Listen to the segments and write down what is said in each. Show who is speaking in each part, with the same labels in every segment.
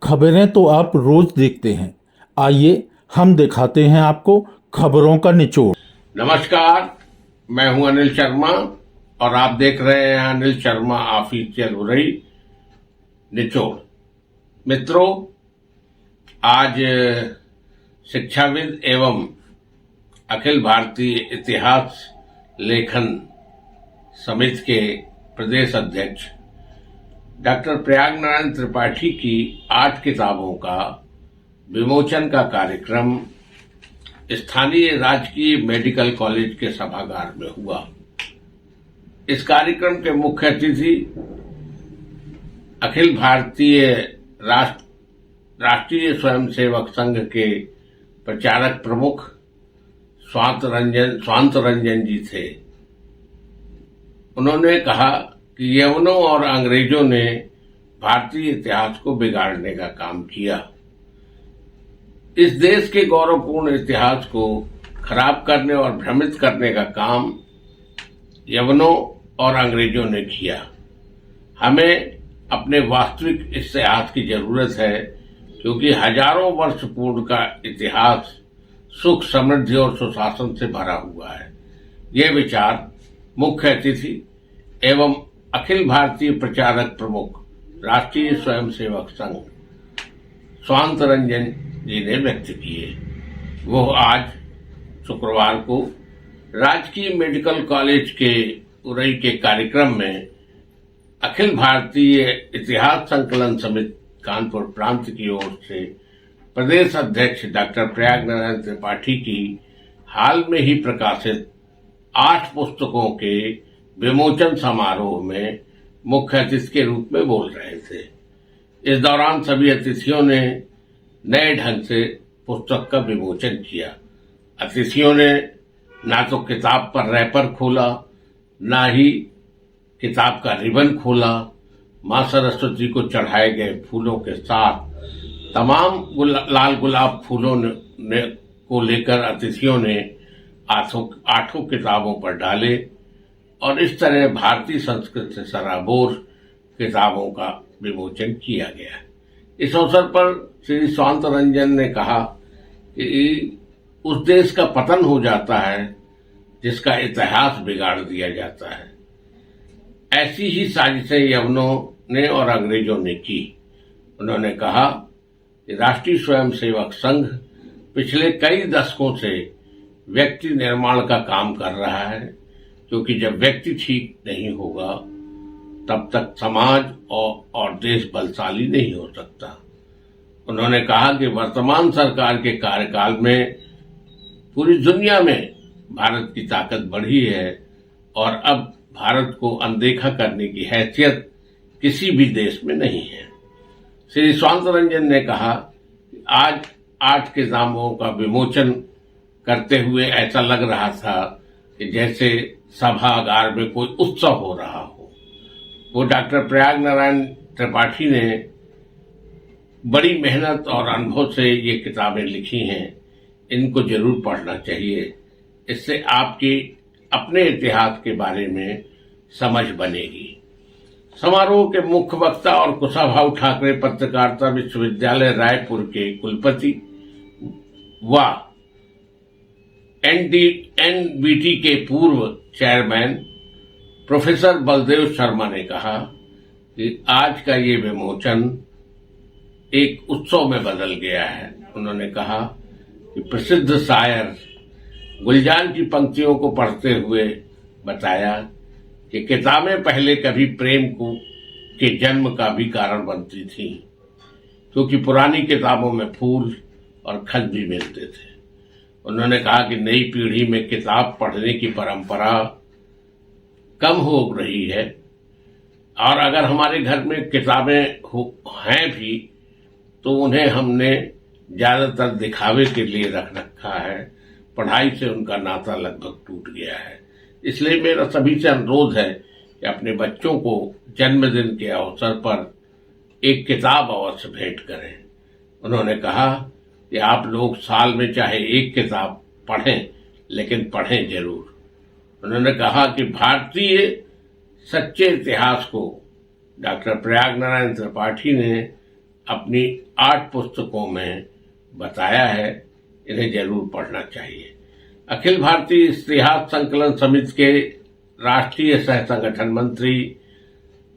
Speaker 1: खबरें तो आप रोज देखते हैं, आइए हम दिखाते हैं आपको खबरों का निचोड़।
Speaker 2: नमस्कार, मैं हूं अनिल शर्मा और आप देख रहे हैं अनिल शर्मा ऑफिशियल उरई निचोड़। मित्रों, आज शिक्षाविद एवं अखिल भारतीय इतिहास लेखन समिति के प्रदेश अध्यक्ष डॉक्टर प्रयाग नारायण त्रिपाठी की 8 किताबों का विमोचन का कार्यक्रम स्थानीय राजकीय मेडिकल कॉलेज के सभागार में हुआ। इस कार्यक्रम के मुख्य अतिथि अखिल भारतीय राष्ट्रीय स्वयंसेवक संघ के प्रचारक प्रमुख स्वांत रंजन जी थे। उन्होंने कहा कि यवनों और अंग्रेजों ने भारतीय इतिहास को बिगाड़ने का काम किया। इस देश के गौरवपूर्ण इतिहास को खराब करने और भ्रमित करने का काम यवनों और अंग्रेजों ने किया। हमें अपने वास्तविक इतिहास की जरूरत है, क्योंकि हजारों वर्ष पूर्व का इतिहास सुख, समृद्धि और सुशासन से भरा हुआ है। ये विचार मुख्य अतिथि एवं अखिल भारतीय प्रचारक प्रमुख राष्ट्रीय स्वयंसेवक संघ स्वांत रंजन जी ने व्यक्त किए। वो आज शुक्रवार को राजकीय मेडिकल कॉलेज के उरई के कार्यक्रम में अखिल भारतीय इतिहास संकलन समिति कानपुर प्रांत की ओर से प्रदेश अध्यक्ष डॉक्टर प्रयाग नारायण त्रिपाठी की हाल में ही प्रकाशित 8 पुस्तकों के विमोचन समारोह में मुख्य अतिथि के रूप में बोल रहे थे। इस दौरान सभी अतिथियों ने नए ढंग से पुस्तक का विमोचन किया। अतिथियों ने ना तो किताब पर रैपर खोला, ना ही किताब का रिबन खोला। मां सरस्वती को चढ़ाए गए फूलों के साथ तमाम लाल गुलाब फूलों को लेकर अतिथियों ने 8 किताबों पर डाले और इस तरह भारतीय संस्कृति से सराबोर किताबों का विमोचन किया गया। इस अवसर पर श्री स्वांत रंजन ने कहा कि उस देश का पतन हो जाता है जिसका इतिहास बिगाड़ दिया जाता है। ऐसी ही साजिशें यवनों ने और अंग्रेजों ने की। उन्होंने कहा कि राष्ट्रीय स्वयंसेवक संघ पिछले कई दशकों से व्यक्ति निर्माण का काम कर रहा है, क्योंकि जब व्यक्ति ठीक नहीं होगा तब तक समाज और देश बलशाली नहीं हो सकता। उन्होंने कहा कि वर्तमान सरकार के कार्यकाल में पूरी दुनिया में भारत की ताकत बढ़ी है और अब भारत को अनदेखा करने की हैसियत किसी भी देश में नहीं है। श्री स्वांत रंजन ने कहा कि आज 8 किताबों का विमोचन करते हुए ऐसा लग रहा था कि जैसे सभागार में कोई उत्सव हो रहा हो। वो डॉक्टर प्रयाग नारायण त्रिपाठी ने बड़ी मेहनत और अनुभव से ये किताबें लिखी हैं। इनको जरूर पढ़ना चाहिए। इससे आपकी अपने इतिहास के बारे में समझ बनेगी। समारोह के मुख्य वक्ता और कुशाभाऊ ठाकरे पत्रकारिता विश्वविद्यालय रायपुर के कुलपति व एनबीटी के पूर्व चेयरमैन प्रोफेसर बलदेव शर्मा ने कहा कि आज का ये विमोचन एक उत्सव में बदल गया है। उन्होंने कहा कि प्रसिद्ध शायर गुलजार की पंक्तियों को पढ़ते हुए बताया कि किताबें पहले कभी प्रेम के जन्म का भी कारण बनती थीं, क्योंकि पुरानी किताबों में फूल और खत भी मिलते थे। उन्होंने कहा कि नई पीढ़ी में किताब पढ़ने की परंपरा कम हो रही है और अगर हमारे घर में किताबें हैं भी तो उन्हें हमने ज्यादातर दिखावे के लिए रख रखा है। पढ़ाई से उनका नाता लगभग टूट गया है। इसलिए मेरा सभी से अनुरोध है कि अपने बच्चों को जन्मदिन के अवसर पर एक किताब अवश्य भेंट करें। उन्होंने कहा कि आप लोग साल में चाहे एक किताब पढ़ें, लेकिन पढ़ें जरूर। उन्होंने कहा कि भारतीय सच्चे इतिहास को डॉक्टर प्रयाग नारायण त्रिपाठी ने अपनी 8 पुस्तकों में बताया है, इन्हें जरूर पढ़ना चाहिए। अखिल भारतीय इतिहास संकलन समिति के राष्ट्रीय सह संगठन मंत्री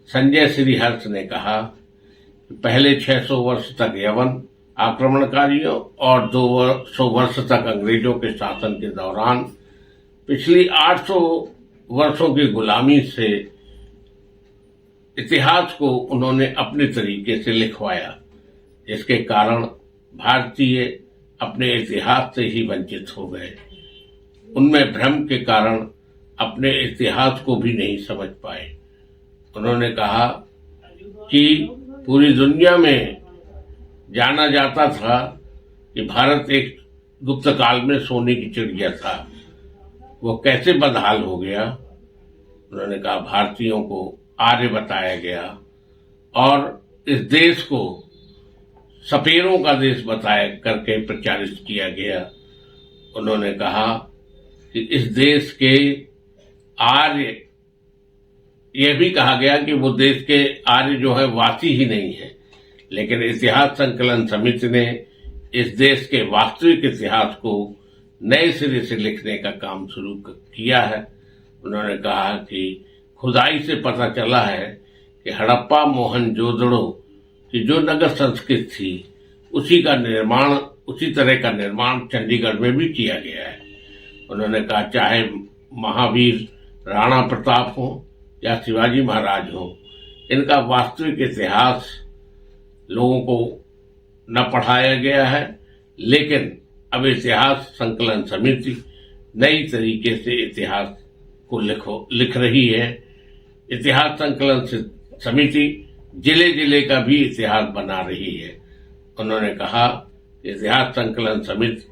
Speaker 2: संजय श्रीहर्ष ने कहा कि पहले 600 वर्ष तक यवन आक्रमणकारियों और 200 वर्ष तक अंग्रेजों के शासन के दौरान पिछली 800 वर्षों की गुलामी से इतिहास को उन्होंने अपने तरीके से लिखवाया, जिसके कारण भारतीय अपने इतिहास से ही वंचित हो गए। उनमें भ्रम के कारण अपने इतिहास को भी नहीं समझ पाए। उन्होंने कहा कि पूरी दुनिया में जाना जाता था कि भारत एक गुप्त काल में सोने की चिड़िया था, वो कैसे बदहाल हो गया। उन्होंने कहा भारतीयों को आर्य बताया गया और इस देश को सपेरों का देश बताया करके प्रचारित किया गया। उन्होंने कहा कि इस देश के आर्य, यह भी कहा गया कि वो देश के आर्य जो है वासी ही नहीं है, लेकिन इतिहास संकलन समिति ने इस देश के वास्तविक इतिहास को नए सिरे से लिखने का काम शुरू किया है। उन्होंने कहा कि खुदाई से पता चला है कि हड़प्पा मोहनजोदड़ो की जो नगर संस्कृति थी उसी तरह का निर्माण चंडीगढ़ में भी किया गया है। उन्होंने कहा चाहे महावीर राणा प्रताप हो या शिवाजी महाराज हो, इनका वास्तविक इतिहास लोगों को न पढ़ाया गया है, लेकिन अब इतिहास संकलन समिति नई तरीके से इतिहास को लिख रही है। इतिहास संकलन समिति जिले जिले का भी इतिहास बना रही है। उन्होंने कहा इतिहास संकलन समिति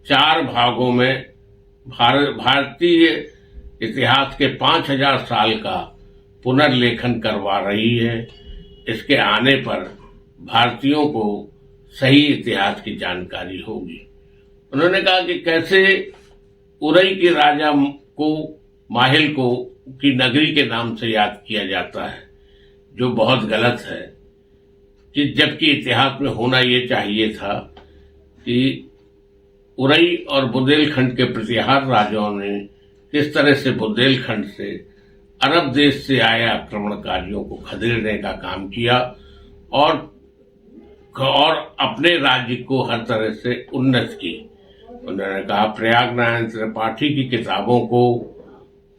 Speaker 2: 4 भागों में भारतीय इतिहास के 5000 साल का पुनर्लेखन करवा रही है। इसके आने पर भारतीयों को सही इतिहास की जानकारी होगी। उन्होंने कहा कि कैसे उरई के राजा को माहिल को की नगरी के नाम से याद किया जाता है, जो बहुत गलत है, कि जबकि इतिहास में होना ये चाहिए था कि उरई और बुंदेलखंड के प्रतिहार राजाओं ने किस तरह से बुंदेलखंड से अरब देश से आए आक्रमणकारियों को खदेड़ने का काम किया और अपने राज्य को हर तरह से उन्नत की। उन्होंने कहा प्रयाग नारायण त्रिपाठी की किताबों को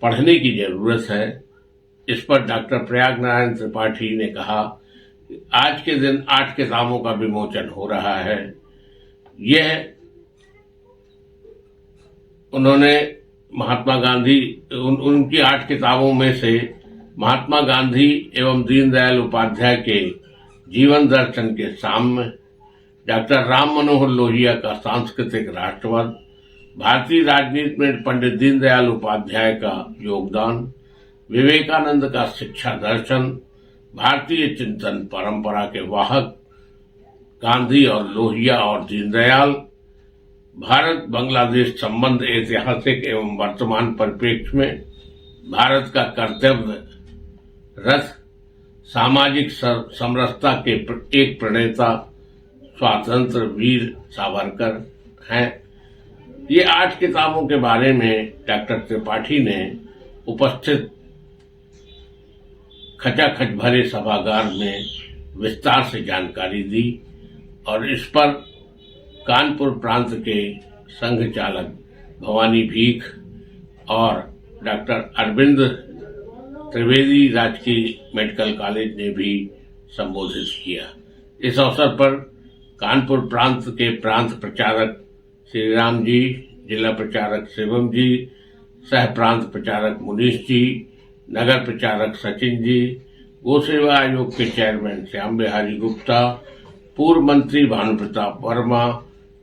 Speaker 2: पढ़ने की जरूरत है। इस पर डॉक्टर प्रयाग नारायण त्रिपाठी ने कहा कि आज के दिन 8 किताबों का विमोचन हो रहा है। यह उन्होंने महात्मा गांधी उनकी 8 किताबों में से महात्मा गांधी एवं दीनदयाल उपाध्याय के जीवन दर्शन के साम्य, डॉक्टर राम मनोहर लोहिया का सांस्कृतिक राष्ट्रवाद, भारतीय राजनीति में पंडित दीनदयाल उपाध्याय का योगदान, विवेकानंद का शिक्षा दर्शन, भारतीय चिंतन परंपरा के वाहक गांधी और लोहिया और दीनदयाल, भारत बांग्लादेश संबंध ऐतिहासिक एवं वर्तमान परिप्रेक्ष्य में भारत का कर्तव्य रथ, सामाजिक समरसता के एक प्रणेता स्वातंत्र वीर सावरकर हैं। ये 8 किताबों के बारे में डॉक्टर त्रिपाठी ने उपस्थित खचाखच भरे सभागार में विस्तार से जानकारी दी और इस पर कानपुर प्रांत के संघ चालक भवानी भीख और डॉक्टर अरविंद त्रिवेदी राजकीय मेडिकल कॉलेज ने भी संबोधित किया। इस अवसर पर कानपुर प्रांत के प्रांत प्रचारक श्री राम जी, जिला प्रचारक शिवम जी, सह प्रांत प्रचारक मुनीष जी, नगर प्रचारक सचिन जी, गो सेवा आयोग के चेयरमैन श्याम बिहारी गुप्ता, पूर्व मंत्री भानु प्रताप वर्मा,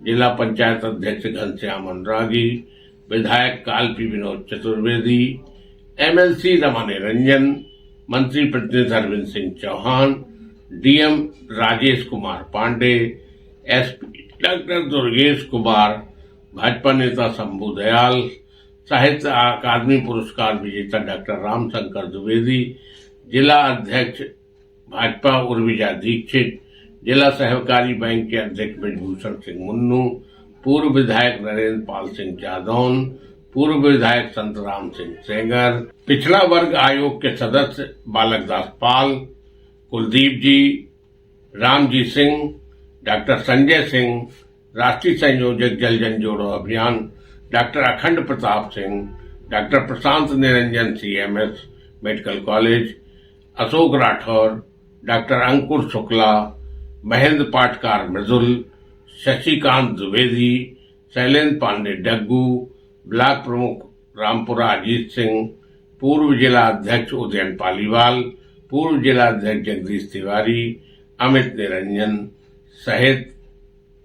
Speaker 2: जिला पंचायत अध्यक्ष घनश्याम अनुरागी, विधायक कालपी विनोद चतुर्वेदी, एमएलसी रमा निरंजन, मंत्री प्रतिनिधि Arvind Singh Chauhan, DM Rajesh Kumar Pandey, SP doctor Durgesh Kumar, Bhajpa नेता शंभू दयाल, साहित्य अकादमी पुरस्कार विजेता डॉक्टर रामशंकर द्विवेदी, जिला अध्यक्ष भाजपा उर्विजा दीक्षित, जिला सहकारी बैंक के अध्यक्ष ब्रजभूषण सिंह मुन्नू, पूर्व विधायक नरेंद्र पाल सिंह जादौन, पूर्व विधायक संतराम सिंह सेंगर, पिछड़ा वर्ग आयोग के सदस्य बालक दास पाल, कुलदीप जी, रामजी सिंह, डॉक्टर संजय सिंह, राष्ट्रीय संयोजक Jal Jan Jodo Abhiyan doctor Akhand Pratap Singh, doctor Prashant Niranjan CMS medical college, Ashok Rathore, doctor Ankur Shukla, Mahendra Patkar Mridul, Shashikant Dwivedi, Shailendra Pandey Daggu, block प्रमुख रामपुरा अजीत सिंह, पूर्व जिला अध्यक्ष उदयन पालीवाल, पूर्व जिला अध्यक्ष जगदीश तिवारी, अमित निरंजन सहित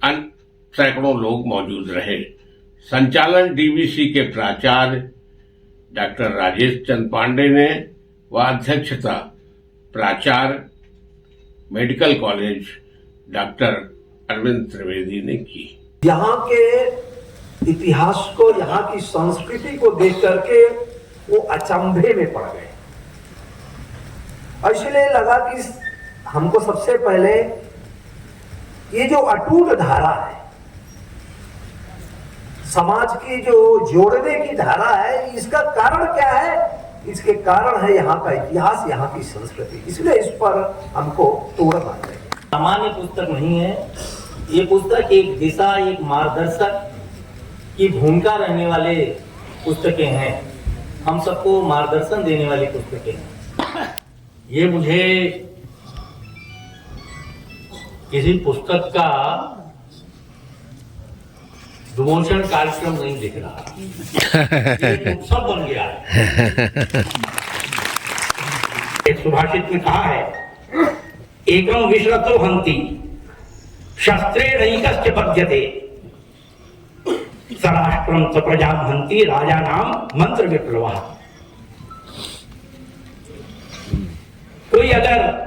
Speaker 2: अन्य सैकड़ों लोग मौजूद रहे। संचालन DVC के प्राचार्य डॉक्टर राजेश चंद पांडे ने व अध्यक्षता प्राचार्य medical college doctor Arvind Trivedi ने की।
Speaker 3: यहाँ के इतिहास को, यहाँ की संस्कृति को देख करके वो अचंभे में पड़ गए। इसलिए लगा कि हमको सबसे पहले ये जो अटूट धारा है, समाज की जो जोड़ने की धारा है, इसका कारण क्या है? इसके कारण है यहाँ का इतिहास, यहाँ की संस्कृति। इसलिए इस पर हमको तोड़ना चाहिए।
Speaker 4: सामान्य पुस्तक नहीं है ये पुस्तक, एक दिशा, एक मार्गदर्शक की भूमिका रहने वाले पुस्तकें हैं, हम सबको मार्गदर्शन देने वाली पुस्तकें हैं। ये मुझे किसी पुस्तक का विमोचन कार्यक्रम नहीं दिख रहा, ये उत्सव बन गया है। एक सुभाषित में कहा है, एकम विश्रतो हंति शस्त्रेणैकस्य बध्यते सराष्ट्रम च प्रजा हंति राजा नाम मंत्र विप्लवः। कोई अगर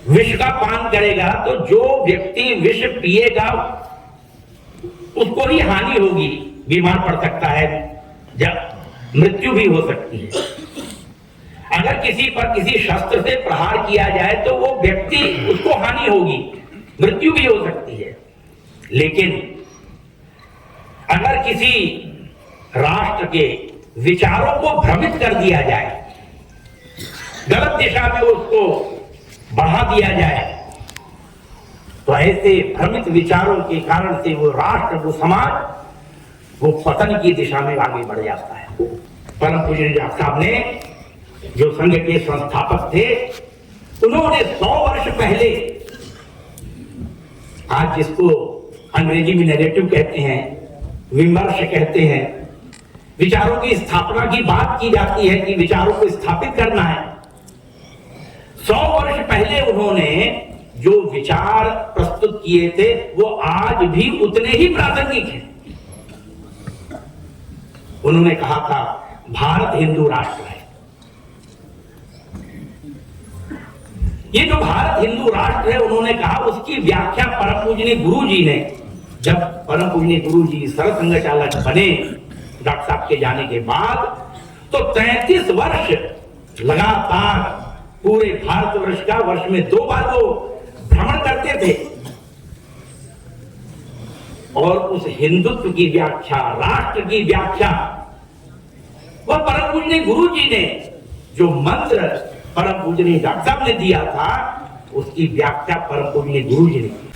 Speaker 4: विष का पान करेगा तो जो व्यक्ति विष पिएगा उसको ही हानि होगी, बीमार पड़ सकता है, जब मृत्यु भी हो सकती है। अगर किसी पर किसी शस्त्र से प्रहार किया जाए तो वो व्यक्ति, उसको हानि होगी, मृत्यु भी हो सकती है। लेकिन अगर किसी राष्ट्र के विचारों को भ्रमित कर दिया जाए, गलत दिशा में उसको बढ़ा दिया जाए, तो ऐसे भ्रमित विचारों के कारण से वो राष्ट्र, वो समाज, वो पतन की दिशा में आगे बढ़ जाता है। परम पूज्य डॉक्टर साहब ने, जो संघ के संस्थापक थे, उन्होंने 100 वर्ष पहले, आज जिसको अंग्रेजी में नैरेटिव कहते हैं, विमर्श कहते हैं, विचारों की स्थापना की बात की जाती है कि विचारों को स्थापित करना है। 100 वर्ष पहले उन्होंने जो विचार प्रस्तुत किए थे वो आज भी उतने ही प्रासंगिक हैं। उन्होंने कहा था भारत हिंदू राष्ट्र है। ये जो भारत हिंदू राष्ट्र है, उन्होंने कहा, उसकी व्याख्या परम पूजनीय गुरु जी ने, जब परम पूजनीय गुरु जी सरल संघ चालक बने डॉक्टर साहब के जाने के बाद, तो 33 वर्ष लगातार पूरे भारतवर्ष का वर्ष में 2 बार वो भ्रमण करते थे और उस हिंदुत्व की व्याख्या, राष्ट्र की व्याख्या, वह परम पूजनीय गुरु जी ने जो मंत्र परम पूजनीय डॉक्टर साहब ने दिया था, उसकी व्याख्या परम पूजनीय गुरु जी ने की।